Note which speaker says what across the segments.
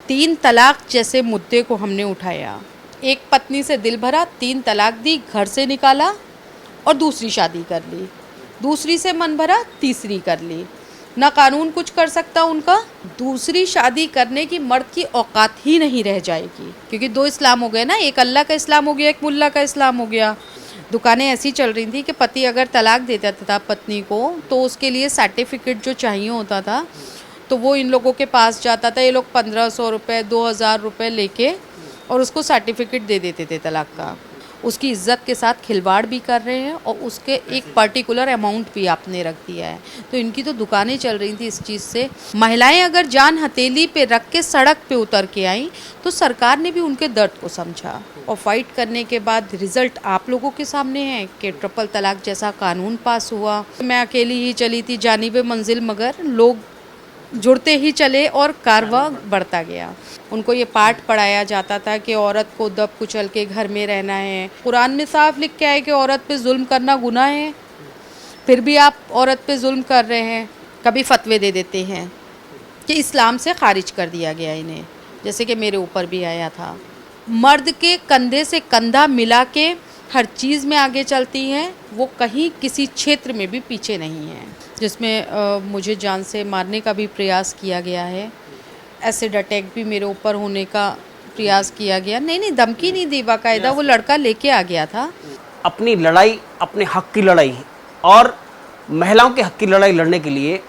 Speaker 1: तीन तलाक जैसे मुद्दे को हमने उठाया। एक पत्नी से दिल भरा, तीन तलाक दी, घर से निकाला और दूसरी शादी कर ली। दूसरी से मन भरा, तीसरी कर ली। ना कानून कुछ कर सकता उनका। दूसरी शादी करने की मर्द की औकात ही नहीं रह जाएगी, क्योंकि दो इस्लाम हो गए ना, एक अल्लाह का इस्लाम हो गया, एक मुल्ला का इस्लाम हो गया। दुकानें ऐसी चल रही थी कि पति अगर तलाक देता था पत्नी को तो उसके लिए सर्टिफिकेट जो चाहिए होता था तो वो इन लोगों के पास जाता था। ये लोग 1500 रुपये 2000 रुपये लेके और उसको सर्टिफिकेट दे देते थे तलाक का। उसकी इज्जत के साथ खिलवाड़ भी कर रहे हैं और उसके एक पर्टिकुलर अमाउंट भी आपने रख दिया है। तो इनकी तो दुकानें चल रही थी इस चीज़ से। महिलाएं अगर जान हथेली पे रख के सड़क पे उतर के आई तो सरकार ने भी उनके दर्द को समझा और फाइट करने के बाद रिजल्ट आप लोगों के सामने है कि ट्रिपल तलाक जैसा कानून पास हुआ। मैं अकेली ही चली थी जानिबे मंजिल, मगर लोग जुड़ते ही चले और कारवां बढ़ता गया। उनको ये पाठ पढ़ाया जाता था कि औरत को दब कुचल के घर में रहना है। कुरान में साफ लिख के आए कि औरत पे जुल्म करना गुनाह है, फिर भी आप औरत पे जुल्म कर रहे हैं। कभी फतवे दे देते हैं कि इस्लाम से खारिज कर दिया गया इन्हें, जैसे कि मेरे ऊपर भी आया था। मर्द के कंधे से कंधा मिला के हर चीज़ में आगे चलती हैं, वो कहीं किसी क्षेत्र में भी पीछे नहीं हैं। जिसमें मुझे जान से मारने का भी प्रयास किया गया है, एसिड अटैक भी मेरे ऊपर होने का प्रयास किया गया। नहीं, धमकी नहीं दी, बाकायदा वो लड़का लेके आ गया था।
Speaker 2: अपनी लड़ाई, अपने हक की लड़ाई और महिलाओं के हक की लड़ाई लड़ने के लिए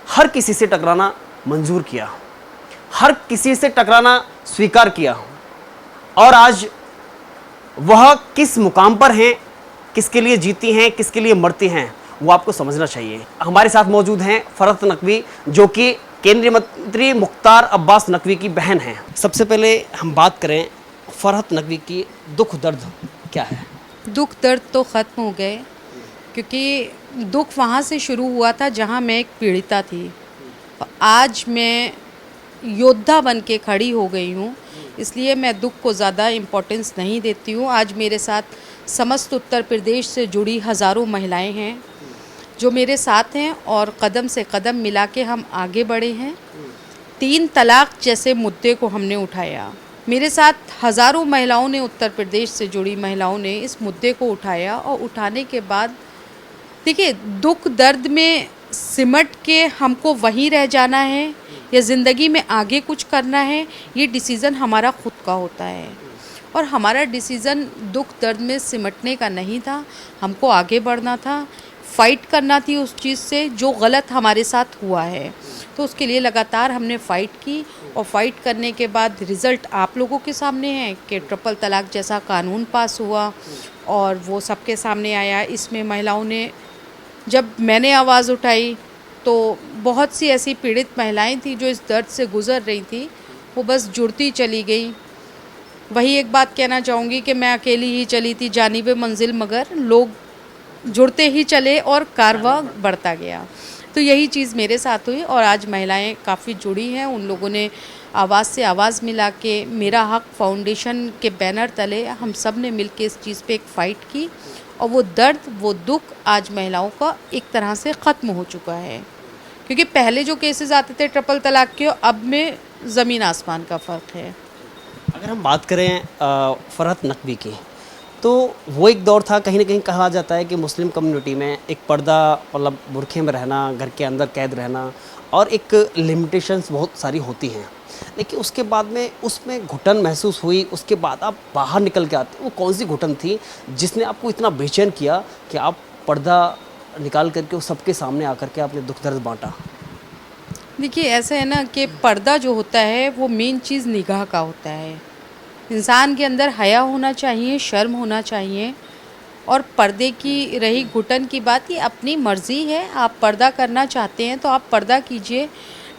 Speaker 2: हर किसी से टकराना मंजूर किया, हर किसी से टकराना स्वीकार किया। और आज वह किस मुकाम पर हैं, किसके लिए जीती हैं, किसके लिए मरती हैं, वो आपको समझना चाहिए। हमारे साथ मौजूद हैं फरहत नकवी, जो कि केंद्रीय मंत्री मुख्तार अब्बास नकवी की बहन हैं। सबसे पहले हम बात करें फरहत नकवी की, दुख दर्द क्या है?
Speaker 1: दुख दर्द तो ख़त्म हो गए, क्योंकि दुख वहाँ से शुरू हुआ था जहाँ मैं एक पीड़िता थी। आज मैं योद्धा बन के खड़ी हो गई हूँ, इसलिए मैं दुख को ज़्यादा इम्पोर्टेंस नहीं देती हूँ। आज मेरे साथ समस्त उत्तर प्रदेश से जुड़ी हज़ारों महिलाएं हैं जो मेरे साथ हैं और कदम से कदम मिला के हम आगे बढ़े हैं। तीन तलाक जैसे मुद्दे को हमने उठाया। मेरे साथ हज़ारों महिलाओं ने, उत्तर प्रदेश से जुड़ी महिलाओं ने इस मुद्दे को उठाया और उठाने के बाद देखिए, दुख दर्द में सिमट के हमको वहीं रह जाना है या ज़िंदगी में आगे कुछ करना है, ये डिसीज़न हमारा खुद का होता है। और हमारा डिसीज़न दुख दर्द में सिमटने का नहीं था, हमको आगे बढ़ना था, फ़ाइट करना थी उस चीज़ से जो गलत हमारे साथ हुआ है। तो उसके लिए लगातार हमने फ़ाइट की और फ़ाइट करने के बाद रिज़ल्ट आप लोगों के सामने है कि ट्रिपल तलाक जैसा कानून पास हुआ और वो सबके सामने आया। इसमें महिलाओं ने, जब मैंने आवाज़ उठाई तो बहुत सी ऐसी पीड़ित महिलाएं थी जो इस दर्द से गुज़र रही थी, वो बस जुड़ती चली गई। वही एक बात कहना चाहूँगी कि मैं अकेली ही चली थी जानिबे मंजिल, मगर लोग जुड़ते ही चले और कारवां बढ़ता गया। तो यही चीज़ मेरे साथ हुई और आज महिलाएं काफ़ी जुड़ी हैं। उन लोगों ने आवाज़ से आवाज़ मिला के मेरा हक फाउंडेशन के बैनर तले हम सब ने मिल के इस चीज़ पे एक फ़ाइट की और वो दर्द, वो दुख आज महिलाओं का एक तरह से ख़त्म हो चुका है। क्योंकि पहले जो केसेस आते थे ट्रिपल तलाक के, अब में ज़मीन आसमान का फ़र्क है।
Speaker 2: अगर हम बात करें फरहत नकवी की, तो वो एक दौर था, कहीं ना कहीं कहा जाता है कि मुस्लिम कम्युनिटी में एक पर्दा, मतलब बुरखे में रहना, घर के अंदर कैद रहना और एक लिमिटेशंस बहुत सारी होती हैं। लेकिन उसके बाद में उसमें घुटन महसूस हुई, उसके बाद आप बाहर निकल के आते। वो कौन सी घुटन थी जिसने आपको इतना बेचैन किया कि आप पर्दा निकाल करके उस सबके सामने आकर के आपने दुख दर्द बांटा?
Speaker 1: देखिए, ऐसा है ना कि पर्दा जो होता है वो मेन चीज़ निगाह का होता है। इंसान के अंदर हया होना चाहिए, शर्म होना चाहिए। और पर्दे की रही घुटन की बात, ये अपनी मर्ज़ी है, आप पर्दा करना चाहते हैं तो आप पर्दा कीजिए।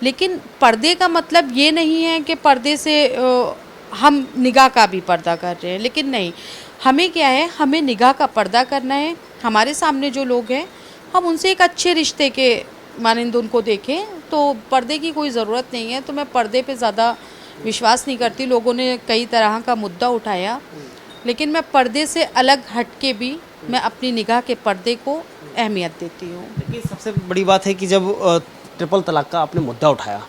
Speaker 1: लेकिन पर्दे का मतलब ये नहीं है कि पर्दे से हम निगाह का भी पर्दा कर रहे हैं। लेकिन नहीं, हमें क्या है, हमें निगाह का पर्दा करना है। हमारे सामने जो लोग हैं हम उनसे एक अच्छे रिश्ते के मानिंद उनको देखें, तो पर्दे की कोई ज़रूरत नहीं है। तो मैं पर्दे पे ज़्यादा विश्वास नहीं करती। लोगों ने कई तरह का मुद्दा उठाया, लेकिन मैं पर्दे से अलग हट के भी मैं अपनी निगाह के पर्दे को अहमियत देती हूँ।
Speaker 2: लेकिन सबसे बड़ी बात है कि जब ट्रिपल तलाक का आपने मुद्दा उठाया,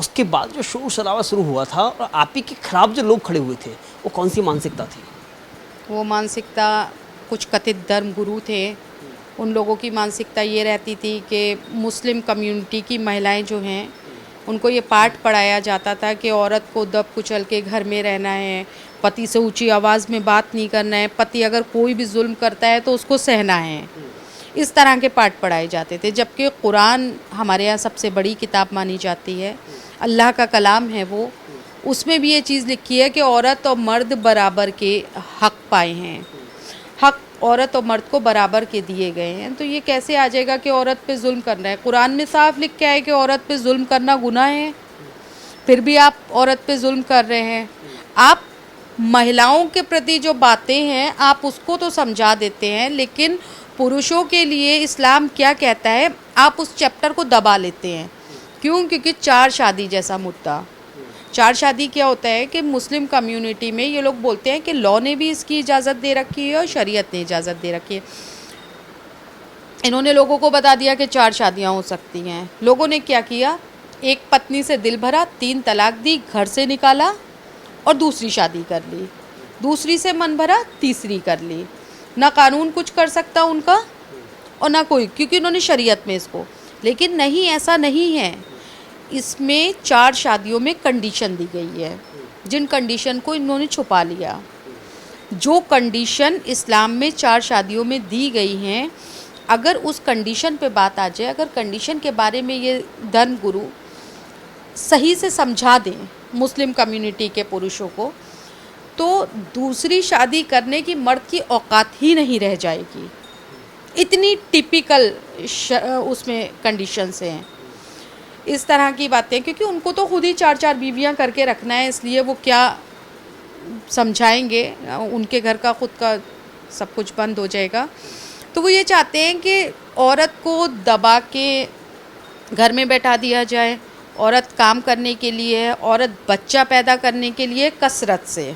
Speaker 2: उसके बाद जो शोर शराबा शुरू हुआ था और आप ही के खिलाफ जो लोग खड़े हुए थे, वो कौन सी मानसिकता थी?
Speaker 1: वो मानसिकता कुछ कथित धर्म गुरु थे, उन लोगों की मानसिकता ये रहती थी कि मुस्लिम कम्युनिटी की महिलाएं जो हैं उनको ये पाठ पढ़ाया जाता था कि औरत को दब कुचल के घर में रहना है, पति से ऊंची आवाज़ में बात नहीं करना है, पति अगर कोई भी जुल्म करता है तो उसको सहना है। इस तरह के पाठ पढ़ाए जाते थे, जबकि कुरान हमारे यहाँ सबसे बड़ी किताब मानी जाती है, अल्लाह का कलाम है वो। उसमें भी ये चीज़ लिखी है कि औरत और मर्द बराबर के हक पाए हैं, हक औरत और मर्द को बराबर के दिए गए हैं। तो ये कैसे आ जाएगा कि औरत पे जुल्म करना है? कुरान में साफ लिख के है कि औरत पे जुल्म करना गुनाह है, फिर भी आप औरत पे जुल्म कर रहे हैं। आप महिलाओं के प्रति जो बातें हैं आप उसको तो समझा देते हैं, लेकिन पुरुषों के लिए इस्लाम क्या कहता है आप उस चैप्टर को दबा लेते हैं। क्यों? क्योंकि चार शादी जैसा मुद्दा। चार शादी क्या होता है कि मुस्लिम कम्युनिटी में ये लोग बोलते हैं कि लॉ ने भी इसकी इजाज़त दे रखी है और शरीयत ने इजाज़त दे रखी है। इन्होंने लोगों को बता दिया कि चार शादियां हो सकती हैं। लोगों ने क्या किया? एक पत्नी से दिल भरा, 3 तलाक दी, घर से निकाला और दूसरी शादी कर ली। दूसरी से मन भरा, तीसरी कर ली। ना कानून कुछ कर सकता उनका और ना कोई, क्योंकि उन्होंने शरीयत में इसको। लेकिन नहीं, ऐसा नहीं है। इसमें 4 शादियों में कंडीशन दी गई है, जिन कंडीशन को इन्होंने छुपा लिया। जो कंडीशन इस्लाम में 4 शादियों में दी गई हैं, अगर उस कंडीशन पे बात आ जाए, अगर कंडीशन के बारे में ये धर्म गुरु सही से समझा दें मुस्लिम कम्युनिटी के पुरुषों को, तो दूसरी शादी करने की मर्द की औकात ही नहीं रह जाएगी। इतनी टिपिकल उसमें कंडीशंस हैं, इस तरह की बातें। क्योंकि उनको तो खुद ही 4-4 बीवियां करके रखना है, इसलिए वो क्या समझाएंगे, उनके घर का खुद का सब कुछ बंद हो जाएगा। तो वो ये चाहते हैं कि औरत को दबा के घर में बैठा दिया जाए। औरत काम करने के लिए है, औरत बच्चा पैदा करने के लिए, कसरत से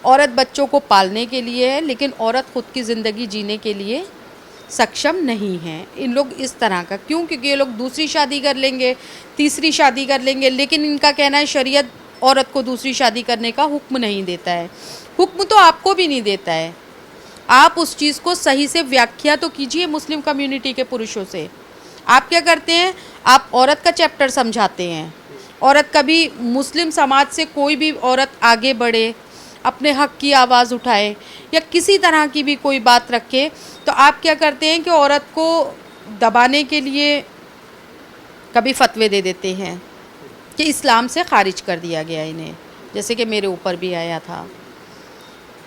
Speaker 1: औरत बच्चों को पालने के लिए है, लेकिन औरत खुद की ज़िंदगी जीने के लिए सक्षम नहीं है। इन लोग इस तरह का क्यों? क्योंकि ये लोग दूसरी शादी कर लेंगे, तीसरी शादी कर लेंगे, लेकिन इनका कहना है शरीयत औरत को दूसरी शादी करने का हुक्म नहीं देता है। हुक्म तो आपको भी नहीं देता है। आप उस चीज़ को सही से व्याख्या तो कीजिए मुस्लिम कम्युनिटी के पुरुषों से। आप क्या करते हैं? आप औरत का चैप्टर समझाते हैं। औरत कभी मुस्लिम समाज से कोई भी औरत आगे बढ़े, अपने हक की आवाज़ उठाए या किसी तरह की भी कोई बात रखे, तो आप क्या करते हैं कि औरत को दबाने के लिए कभी फतवे दे देते हैं कि इस्लाम से ख़ारिज कर दिया गया इन्हें, जैसे कि मेरे ऊपर भी आया था।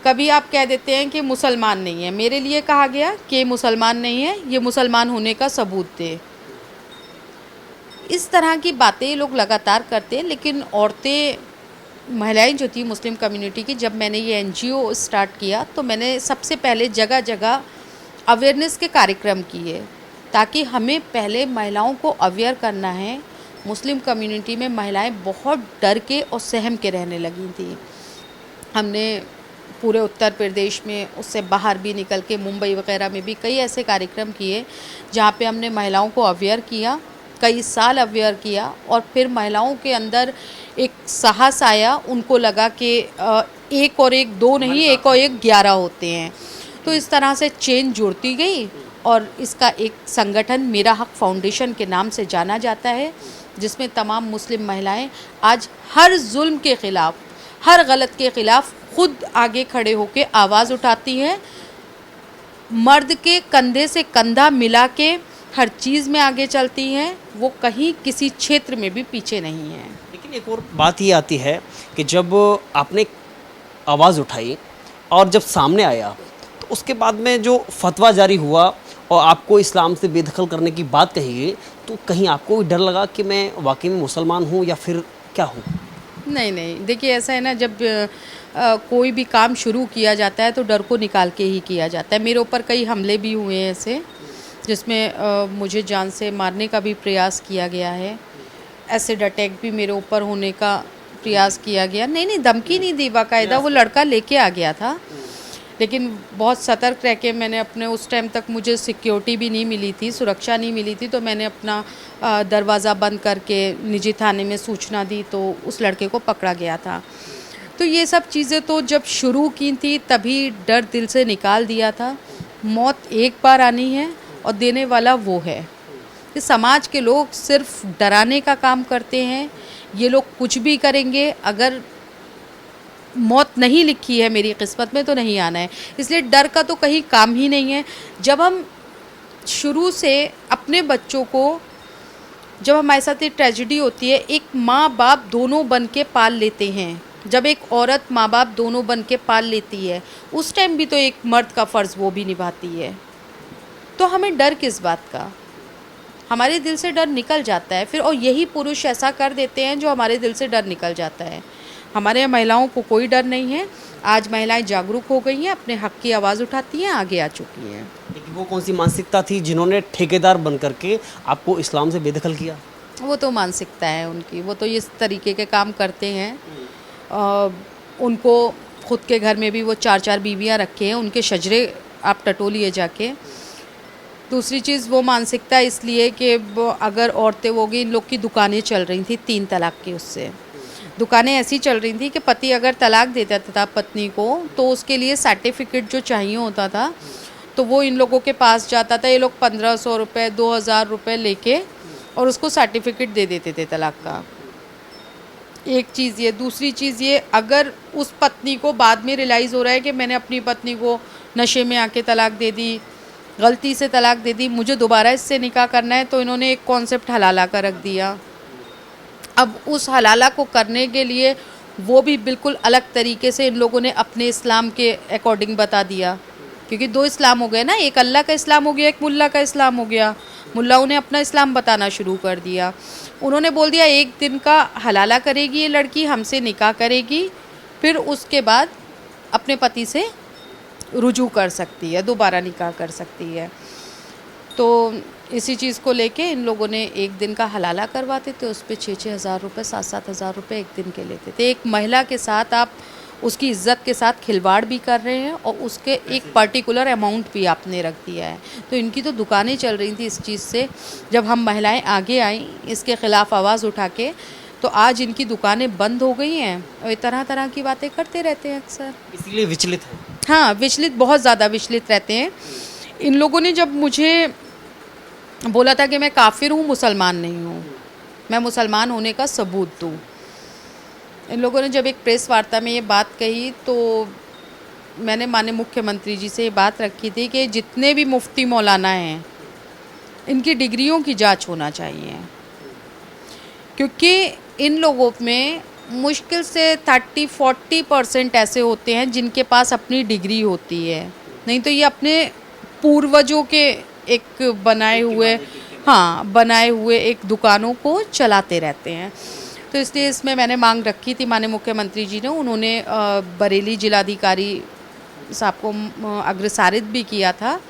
Speaker 1: कभी आप कह देते हैं कि मुसलमान नहीं है, मेरे लिए कहा गया कि मुसलमान नहीं है, ये मुसलमान होने का सबूत दे। इस तरह की बातें लोग लगातार करते हैं। लेकिन औरतें, महिलाएं जो थी मुस्लिम कम्युनिटी की, जब मैंने ये NGO स्टार्ट किया तो मैंने सबसे पहले जगह जगह अवेयरनेस के कार्यक्रम किए, ताकि हमें पहले महिलाओं को अवेयर करना है। मुस्लिम कम्युनिटी में महिलाएं बहुत डर के और सहम के रहने लगी थी। हमने पूरे उत्तर प्रदेश में, उससे बाहर भी निकल के मुंबई वगैरह में भी कई ऐसे कार्यक्रम किए जहाँ पे हमने महिलाओं को अवेयर किया, कई साल अवेयर किया, और फिर महिलाओं के अंदर एक साहस आया। उनको लगा कि 1 और 1 2 नहीं, 1 और 1 11 होते हैं। तो इस तरह से चेन जुड़ती गई और इसका एक संगठन मेरा हक फाउंडेशन के नाम से जाना जाता है, जिसमें तमाम मुस्लिम महिलाएं आज हर जुल्म के ख़िलाफ़, हर गलत के ख़िलाफ़ खुद आगे खड़े होकर आवाज़ उठाती हैं। मर्द के कंधे से कंधा मिला के हर चीज़ में आगे चलती हैं। वो कहीं किसी क्षेत्र में भी पीछे नहीं हैं।
Speaker 2: लेकिन एक और बात ये आती है कि जब आपने आवाज़ उठाई और जब सामने आया, तो उसके बाद में जो फतवा जारी हुआ और आपको इस्लाम से बेदखल करने की बात कही गई, तो कहीं आपको भी डर लगा कि मैं वाकई में मुसलमान हूँ या फिर क्या हूँ?
Speaker 1: नहीं, देखिए ऐसा है ना, जब कोई भी काम शुरू किया जाता है तो डर को निकाल के ही किया जाता है। मेरे ऊपर कई हमले भी हुए हैं ऐसे, जिसमें मुझे जान से मारने का भी प्रयास किया गया है। एसिड अटैक भी मेरे ऊपर होने का प्रयास किया गया। नहीं, धमकी नहीं दी, बाकायदा वो लड़का लेके आ गया था। लेकिन बहुत सतर्क रह के मैंने अपने, उस टाइम तक मुझे सिक्योरिटी भी नहीं मिली थी, सुरक्षा नहीं मिली थी, तो मैंने अपना दरवाज़ा बंद करके निजी थाने में सूचना दी, तो उस लड़के को पकड़ा गया था। तो ये सब चीज़ें तो जब शुरू की थी तभी डर दिल से निकाल दिया था। मौत एक बार आनी है और देने वाला वो है। ये समाज के लोग सिर्फ डराने का काम करते हैं। ये लोग कुछ भी करेंगे, अगर मौत नहीं लिखी है मेरी किस्मत में तो नहीं आना है, इसलिए डर का तो कहीं काम ही नहीं है। जब हम शुरू से अपने बच्चों को, जब हमारे साथ ये ट्रेजिडी होती है, एक माँ बाप दोनों बन के पाल लेते हैं, जब एक औरत माँ बाप दोनों बन के पाल लेती है, उस टाइम भी तो एक मर्द का फ़र्ज़ वो भी निभाती है। तो हमें डर किस बात का? हमारे दिल से डर निकल जाता है फिर, और यही पुरुष ऐसा कर देते हैं जो हमारे दिल से डर निकल जाता है। हमारे महिलाओं को कोई डर नहीं है। आज महिलाएं जागरूक हो गई हैं, अपने हक की आवाज़ उठाती हैं, आगे आ चुकी हैं।
Speaker 2: लेकिन वो कौन सी मानसिकता थी जिन्होंने ठेकेदार बन करके आपको इस्लाम से बेदखल किया?
Speaker 1: वो तो मानसिकता है उनकी, वो तो इस तरीके के काम करते हैं। उनको खुद के घर में भी वो 4-4 बीवियाँ रखे हैं, उनके शजरे आप टटोलिए जाके। दूसरी चीज़ वो मानसिकता इसलिए कि अगर औरतें होगी, इन लोग की दुकानें चल रही थी 3 तलाक की, उससे दुकानें ऐसी चल रही थी कि पति अगर तलाक देता था पत्नी को तो उसके लिए सर्टिफिकेट जो चाहिए होता था तो वो इन लोगों के पास जाता था। ये लोग 1500 रुपये 2000 रुपये लेके और उसको सर्टिफिकेट दे देते थे तलाक का। एक चीज़ ये। दूसरी चीज़ ये, अगर उस पत्नी को बाद में रियलाइज़ हो रहा है कि मैंने अपनी पत्नी को नशे में आके तलाक दे दी, गलती से तलाक दे दी, मुझे दोबारा इससे निकाह करना है, तो इन्होंने एक कॉन्सेप्ट हलाला का रख दिया। अब उस हलाला को करने के लिए वो भी बिल्कुल अलग तरीके से इन लोगों ने अपने इस्लाम के अकॉर्डिंग बता दिया, क्योंकि 2 इस्लाम हो गए ना, एक अल्लाह का इस्लाम हो गया, एक मुल्ला का इस्लाम हो गया। मुल्लाओं ने अपना इस्लाम बताना शुरू कर दिया। उन्होंने बोल दिया 1 दिन का हलाला करेगी ये लड़की, हमसे निकाह करेगी, फिर उसके बाद अपने पति से रुजू कर सकती है, दोबारा निकाह कर सकती है। तो इसी चीज़ को लेके इन लोगों ने 1 दिन का हलाला करवाते थे, उस पर 6-6 हज़ार रुपये 7-7 हज़ार रुपये 1 दिन के लेते थे। एक महिला के साथ आप उसकी इज़्ज़त के साथ खिलवाड़ भी कर रहे हैं और उसके एक पर्टिकुलर अमाउंट भी आपने रख दिया है। तो इनकी तो दुकानें चल रही थी इस चीज़ से। जब हम महिलाएं आगे आईं इसके ख़िलाफ़ आवाज़ उठा के, तो आज इनकी दुकानें बंद हो गई हैं और ये तरह तरह की बातें करते रहते हैं अक्सर।
Speaker 2: इसीलिए विचलित है।
Speaker 1: हाँ, विचलित, बहुत ज़्यादा विचलित रहते हैं। इन लोगों ने जब मुझे बोला था कि मैं काफिर हूँ, मुसलमान नहीं हूँ, मैं मुसलमान होने का सबूत दूँ, इन लोगों ने जब एक प्रेस वार्ता में ये बात कही, तो मैंने माननीय मुख्यमंत्री जी से ये बात रखी थी कि जितने भी मुफ्ती मौलाना हैं इनकी डिग्रियों की जांच होना चाहिए, क्योंकि इन लोगों में मुश्किल से 30-40% ऐसे होते हैं जिनके पास अपनी डिग्री होती है, नहीं तो ये अपने पूर्वजों के एक बनाए हुए एक दुकानों को चलाते रहते हैं। तो इसलिए इसमें मैंने मांग रखी थी, माननीय मुख्यमंत्री जी ने, उन्होंने बरेली जिलाधिकारी साहब को अग्रसारित भी किया था।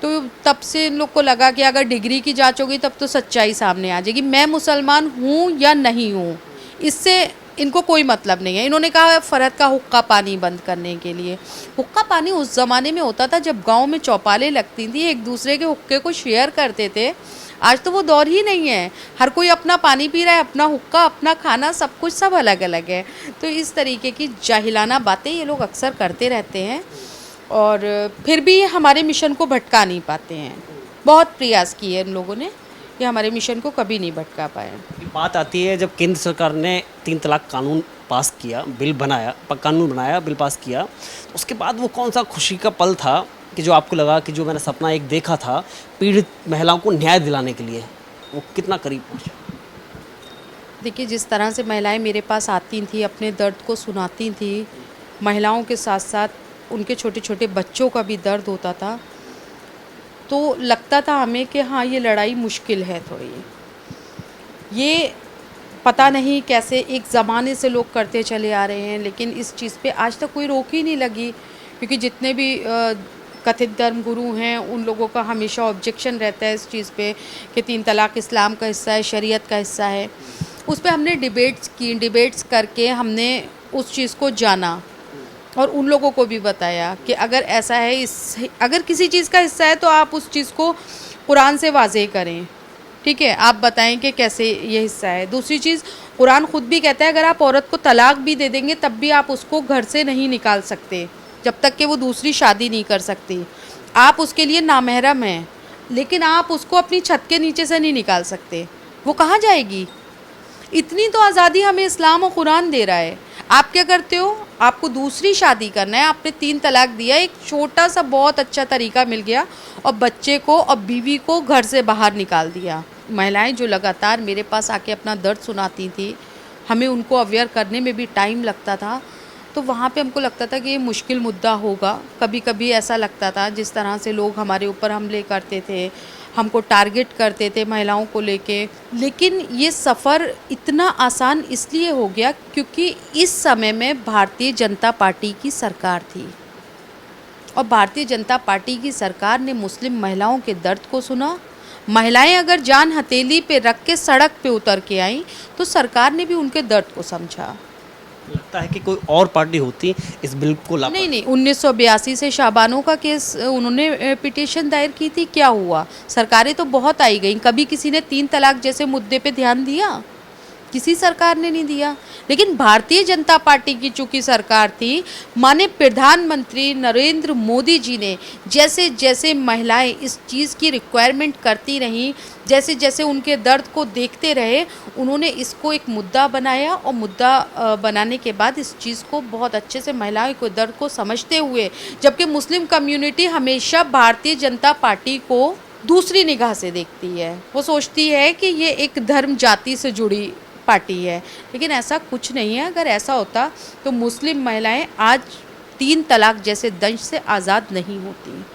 Speaker 1: तो तब से इन लोग को लगा कि अगर डिग्री की जांच होगी तब तो सच्चाई सामने आ जाएगी। मैं मुसलमान हूँ या नहीं हूँ इससे इनको कोई मतलब नहीं है। इन्होंने कहा फ़रद का हुक्का पानी बंद करने के लिए। हुक्का पानी उस ज़माने में होता था जब गांव में चौपालें लगती थी, एक दूसरे के हुक्के को शेयर करते थे। आज तो वो दौर ही नहीं है, हर कोई अपना पानी पी रहा है, अपना हुक्का, अपना खाना, सब कुछ सब अलग अलग है। तो इस तरीके की जाहिलाना बातें ये लोग अक्सर करते रहते हैं और फिर भी हमारे मिशन को भटका नहीं पाते हैं। बहुत प्रयास किए इन लोगों ने, ये हमारे मिशन को कभी नहीं भटका पाए।
Speaker 2: बात आती है जब केंद्र सरकार ने 3 तलाक कानून पास किया, कानून बनाया, बिल पास किया, तो उसके बाद वो कौन सा खुशी का पल था कि जो आपको लगा कि जो मैंने सपना एक देखा था पीड़ित महिलाओं को न्याय दिलाने के लिए, वो कितना करीब पहुंचा?
Speaker 1: देखिए, जिस तरह से महिलाएं मेरे पास आती थी, अपने दर्द को सुनाती थी, महिलाओं के साथ साथ उनके छोटे छोटे बच्चों का भी दर्द होता था, तो लगता था हमें कि हाँ, ये लड़ाई मुश्किल है थोड़ी। ये पता नहीं कैसे एक ज़माने से लोग करते चले आ रहे हैं, लेकिन इस चीज़ पे आज तक कोई रोक ही नहीं लगी, क्योंकि जितने भी कथित धर्म गुरु हैं उन लोगों का हमेशा ऑब्जेक्शन रहता है इस चीज़ पे कि 3 तलाक इस्लाम का हिस्सा है, शरीयत का हिस्सा है। उस पर हमने डिबेट्स करके हमने उस चीज़ को जाना, और उन लोगों को भी बताया कि अगर ऐसा है, अगर किसी चीज़ का हिस्सा है तो आप उस चीज़ को कुरान से वाज़ेह करें, ठीक है, आप बताएं कि कैसे ये हिस्सा है। दूसरी चीज़, कुरान खुद भी कहता है अगर आप औरत को तलाक भी दे देंगे तब भी आप उसको घर से नहीं निकाल सकते जब तक कि वो दूसरी शादी नहीं कर सकती। आप उसके लिए नामहरम हैं, लेकिन आप उसको अपनी छत के नीचे से नहीं निकाल सकते। वो कहाँ जाएगी? इतनी तो आज़ादी हमें इस्लाम और कुरान दे रहा है। आप क्या करते हो? आपको दूसरी शादी करना है, आपने 3 तलाक दिया, एक छोटा सा बहुत अच्छा तरीका मिल गया और बच्चे को और बीवी को घर से बाहर निकाल दिया। महिलाएं जो लगातार मेरे पास आके अपना दर्द सुनाती थी, हमें उनको अवेयर करने में भी टाइम लगता था, तो वहाँ पे हमको लगता था कि ये मुश्किल मुद्दा होगा। कभी कभी ऐसा लगता था जिस तरह से लोग हमारे ऊपर हमले करते थे, हमको टारगेट करते थे महिलाओं को लेके, लेकिन ये सफ़र इतना आसान इसलिए हो गया क्योंकि इस समय में भारतीय जनता पार्टी की सरकार थी और भारतीय जनता पार्टी की सरकार ने मुस्लिम महिलाओं के दर्द को सुना। महिलाएं अगर जान हथेली पे रख के सड़क पे उतर के आईं तो सरकार ने भी उनके दर्द को समझा।
Speaker 2: लगता है कि कोई और पार्टी होती इस बिल को ला
Speaker 1: नहीं, 1982 से शाबानो का केस उन्होंने पिटीशन दायर की थी, क्या हुआ? सरकारें तो बहुत आई गई, कभी किसी ने 3 तलाक जैसे मुद्दे पे ध्यान दिया? किसी सरकार ने नहीं दिया। लेकिन भारतीय जनता पार्टी की चूंकि सरकार थी, माननीय प्रधानमंत्री नरेंद्र मोदी जी ने जैसे जैसे महिलाएं इस चीज़ की रिक्वायरमेंट करती रहीं, जैसे जैसे उनके दर्द को देखते रहे, उन्होंने इसको एक मुद्दा बनाया और मुद्दा बनाने के बाद इस चीज़ को बहुत अच्छे से महिलाओं के दर्द को समझते हुए, जबकि मुस्लिम कम्युनिटी हमेशा भारतीय जनता पार्टी को दूसरी निगाह से देखती है, वो सोचती है कि ये एक धर्म जाति से जुड़ी पार्टी है, लेकिन ऐसा कुछ नहीं है। अगर ऐसा होता तो मुस्लिम महिलाएं आज 3 तलाक जैसे दंश से आज़ाद नहीं होती।